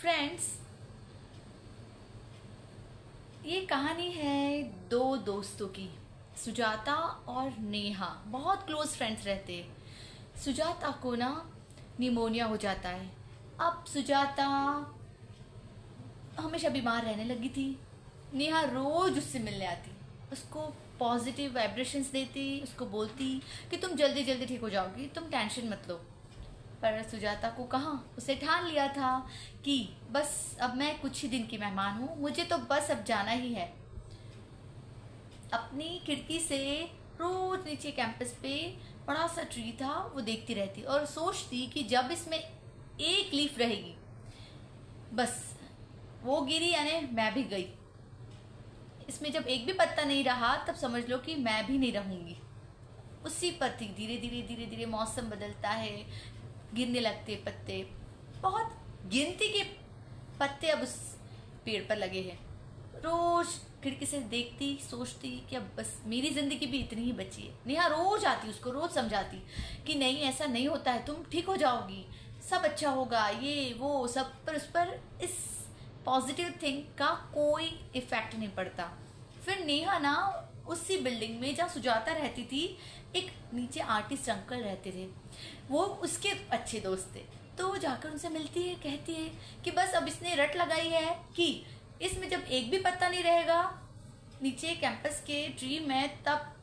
Friends, ये कहानी है दो दोस्तों की। सुजाता और नेहा बहुत क्लोज फ्रेंड्स रहते हैं। सुजाता को ना निमोनिया हो जाता है। अब सुजाता हमेशा बीमार रहने लगी थी। नेहा रोज उससे मिलने आती, उसको पॉजिटिव वाइब्रेशंस देती, उसको बोलती कि तुम जल्दी जल्दी ठीक हो जाओगी, तुम टेंशन मत लो। पर सुजाता को कहाँ, उसे ठान लिया था कि बस अब मैं कुछ ही दिन की मेहमान हूँ, मुझे तो बस अब जाना ही है। अपनी खिड़की से रोज नीचे कैंपस पे बड़ा सा ट्री था, वो देखती रहती और सोचती कि जब इसमें एक लीफ रहेगी बस वो गिरी यानी मैं भी गई। इसमें जब एक भी पत्ता नहीं रहा तब समझ लो कि मैं भी नहीं रहूंगी। उसी पर थी। धीरे धीरे धीरे धीरे मौसम बदलता है, गिरने लगते पत्ते। बहुत गिनती के पत्ते अब उस पेड़ पर लगे हैं। रोज खिड़की से देखती, सोचती कि अब बस मेरी जिंदगी भी इतनी ही बची है। नेहा रोज आती, उसको रोज समझाती कि नहीं ऐसा नहीं होता है, तुम ठीक हो जाओगी, सब अच्छा होगा, ये वो सब। पर उस पर इस पॉजिटिव थिंग का कोई इफेक्ट नहीं पड़ता। फिर नेहा ना उसी बिल्डिंग में जहाँ सुजाता रहती थी, एक नीचे आर्टिस्ट अंकल रहते थे, वो उसके अच्छे दोस्त थे। तो वो जाकर उनसे मिलती है, कहती है कि बस अब इसने रट लगाई है कि इसमें जब एक भी पत्ता नहीं रहेगा नीचे कैंपस के ट्री में, तब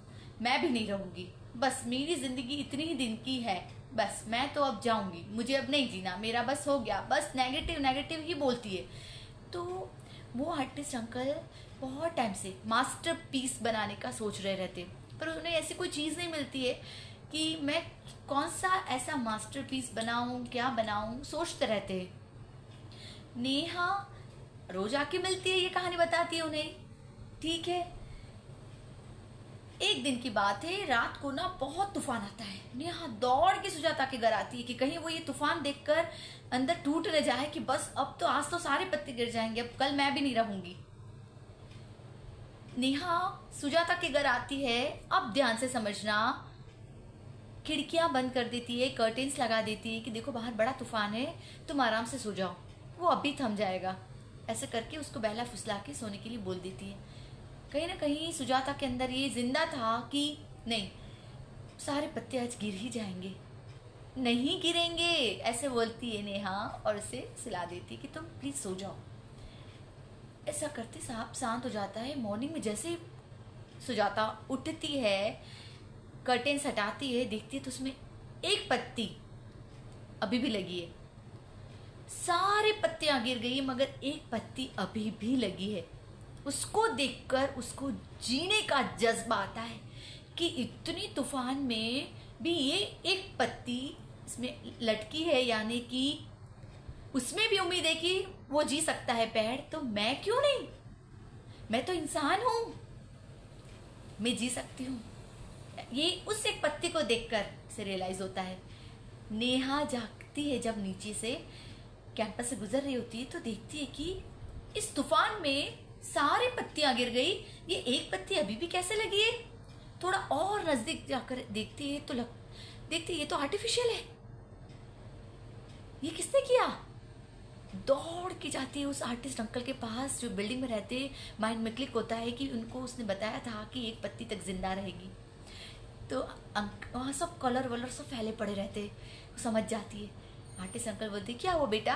मैं भी नहीं रहूंगी। बस मेरी जिंदगी इतनी ही दिन की है, बस मैं तो अब जाऊंगी, मुझे अब नहीं जीना, मेरा बस हो गया। बस नेगेटिव नेगेटिव ही बोलती है। तो वो आर्टिस्ट अंकल बहुत टाइम से मास्टरपीस बनाने का सोच रहे रहते, पर उन्हें ऐसी कोई चीज़ नहीं मिलती है कि मैं कौन सा ऐसा मास्टरपीस बनाऊं, क्या बनाऊं, सोचते रहते हैं। नेहा रोज आके मिलती है, ये कहानी बताती है उन्हें। ठीक है, एक दिन की बात है, रात को ना बहुत तूफान आता है। नेहा दौड़ के सुजाता के घर आती है कि कहीं वो ये तूफान देखकर अंदर टूट न जाए कि बस अब तो आज तो सारे पत्ते गिर जाएंगे, अब कल मैं भी नहीं रहूंगी। नेहा सुजाता के घर आती है। अब ध्यान से समझना, खिड़कियां बंद कर देती है, कर्टेन्स लगा देती है कि देखो बाहर बड़ा तूफान है, तुम आराम से सो जाओ, वो अभी थम जाएगा। ऐसे करके उसको बहला फुसला के सोने के लिए बोल देती है। कहीं ना कहीं सुजाता के अंदर ये जिंदा था कि नहीं, सारे पत्ते आज गिर ही जाएंगे। नहीं गिरेंगे, ऐसे बोलती है नेहा और उसे सुला देती है कि तुम प्लीज सो जाओ। ऐसा करते साहब शांत हो जाता है। मॉर्निंग में जैसे सुजाता उठती है, कर्टेन हटाती है, देखती है तो उसमें एक पत्ती अभी भी लगी है। सारे पत्तियां गिर गई मगर एक पत्ती अभी भी लगी है। उसको देखकर उसको जीने का जज्बा आता है कि इतनी तूफान में भी ये एक पत्ती इसमें लटकी है, यानी कि उसमें भी उम्मीद है कि वो जी सकता है पेड़, तो मैं क्यों नहीं, मैं तो इंसान हूं, मैं जी सकती हूँ। ये उस एक पत्ती को देखकर से रियलाइज होता है। नेहा जागती है, जब नीचे से कैंपस से गुजर रही होती है तो देखती है कि इस तूफान में सारी पत्तियां गिर गई, ये एक पत्ती अभी भी कैसे लगी है। थोड़ा और नजदीक जाकर देखती है तो देखती है ये तो आर्टिफिशियल है, ये किसने किया। दौड़ के जाती है उस आर्टिस्ट अंकल के पास जो बिल्डिंग में रहते। माइंड में क्लिक होता है कि उनको उसने बताया था कि एक पत्ती तक जिंदा रहेगी। तो वहाँ सब कलर वलर सब फैले पड़े रहते, वो समझ जाती है। आर्टिस्ट अंकल बोलती क्या वो बेटा,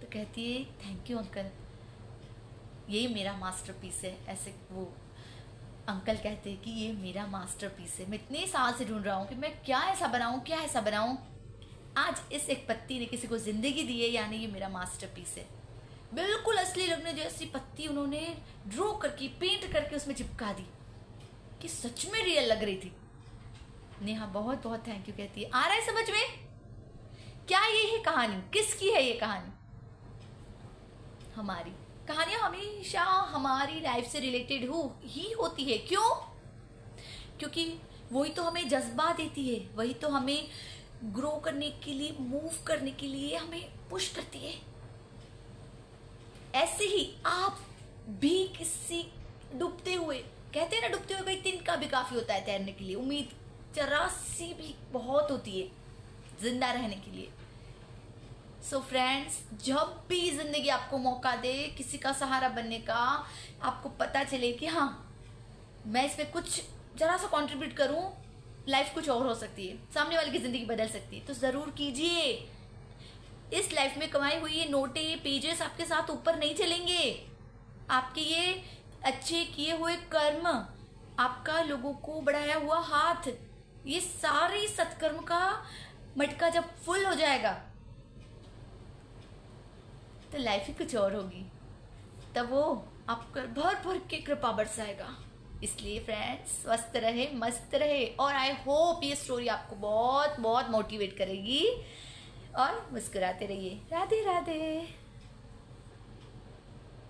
तो कहती है थैंक यू अंकल, ये मेरा मास्टरपीस है। ऐसे वो अंकल कहते हैं कि ये मेरा मास्टरपीस है, मैं इतने साल से ढूंढ रहा हूँ कि मैं क्या ऐसा बनाऊं, क्या ऐसा बनाऊं, आज इस एक पत्ती ने किसी को जिंदगी दी है, यानी ये मेरा मास्टरपीस है। बिल्कुल असली लगने जैसी पत्ती उन्होंने ड्रॉ करके, पेंट करके उसमें चिपका दी कि सच में रियल लग रही थी। नेहा बहुत बहुत थैंक यू कहती है। आ रहा है समझ में क्या ये है कहानी, किसकी है ये कहानी? हमारी कहानियां हमेशा हमारी लाइफ से रिलेटेड ही होती है। क्यों? क्योंकि वही तो हमें जज्बा देती है, वही तो हमें ग्रो करने के लिए, मूव करने के लिए हमें पुश करती है। ऐसे ही आप भी किसी डूबते हुए, कहते हैं ना डूबते हुए कई तिनका भी काफी होता है तैरने के लिए, उम्मीद जरा सी भी बहुत होती है जिंदा रहने के लिए। सो फ्रेंड्स, जब भी जिंदगी आपको मौका दे किसी का सहारा बनने का, आपको पता चले कि हाँ मैं इसमें कुछ जरा सा कंट्रीब्यूट करूं, लाइफ कुछ और हो सकती है, सामने वाले की जिंदगी बदल सकती है, तो जरूर कीजिए। इस लाइफ में कमाई हुई ये नोटे, ये पेजेस आपके साथ ऊपर नहीं चलेंगे। आपके ये अच्छे किए हुए कर्म, आपका लोगों को बढ़ाया हुआ हाथ, ये सारे सत्कर्म का मटका जब फुल हो जाएगा तो लाइफ ही कुछ और होगी। तब वो आपको भर भर के कृपा बरसाएगा। इसलिए फ्रेंड्स, स्वस्थ रहे, मस्त रहे, और आई होप ये स्टोरी आपको बहुत बहुत मोटिवेट करेगी। और मुस्कुराते रहिए। राधे राधे।